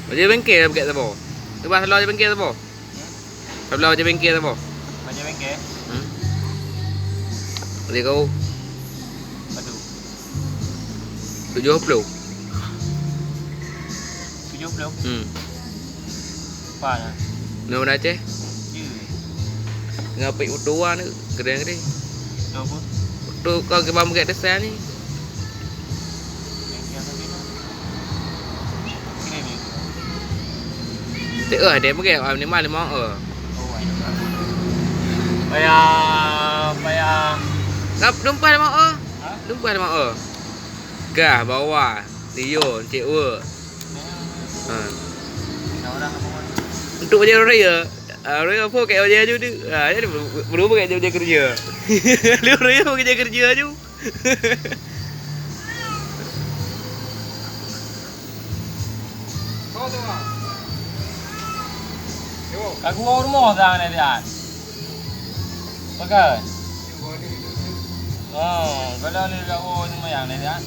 Baca bengkel dekat apa? Lepas selalu aja bengkel apa? Selalu aja bengkel apa? Baca bengkel. Dia kau Aduh. 70. 70. Apa dah? Nama Aceh. Ya. Ngapai utuan ni gede-gede. Tu apa? Tu kau ke bambu kat desa ni. Bengkel tadi tu. Kira ni. Tak ada bengkel ni mal mau Oh, Payah. Kap dumpai mau Ha? Dumpai mau Gah bawah. Tio, cik wa. Ha. Orang apa? Untuk kerja raya. Raya apa kat kerja je tu. Jadi berubah kat dia kerja. Dia raya kerja kerja je. Kau tu ah. Yo. Aku rumah dah ni dia. Pakai. Oh, kalau ni kau ni yang ni dia.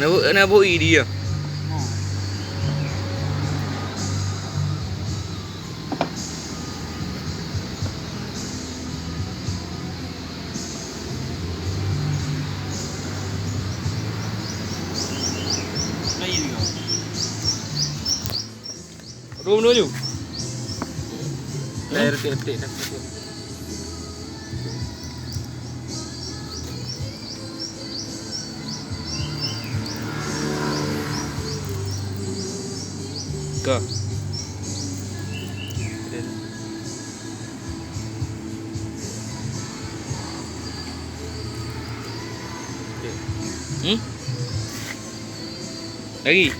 Ana boi dia. Lagi juga. Rum dulu. Layar ketik dah. Ke. Lagi.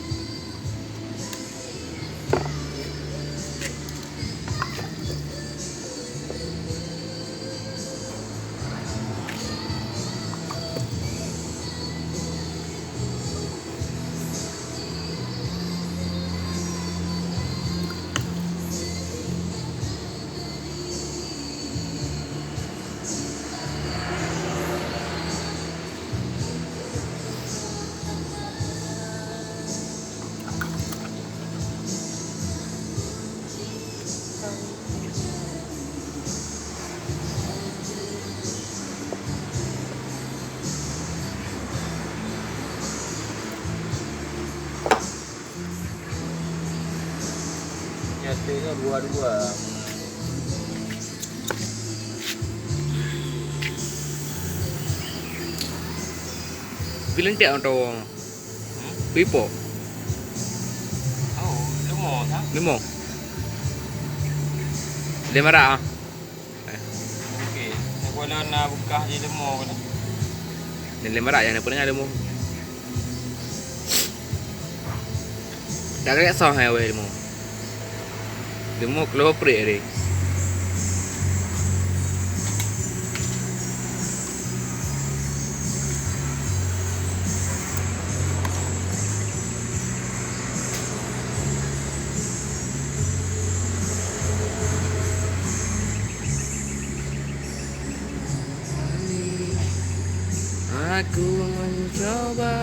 Nyatanya dua-dua. Bilang tak orang Pipo. Oh, lemah tak? Lemong. Dia marah ah. Okey. Saya nak buka je lemah pun. Dia marah yang nak dengar lemong. Dah kayak sah hai weh lemong. Lemong keluar perik dia. Aku mencoba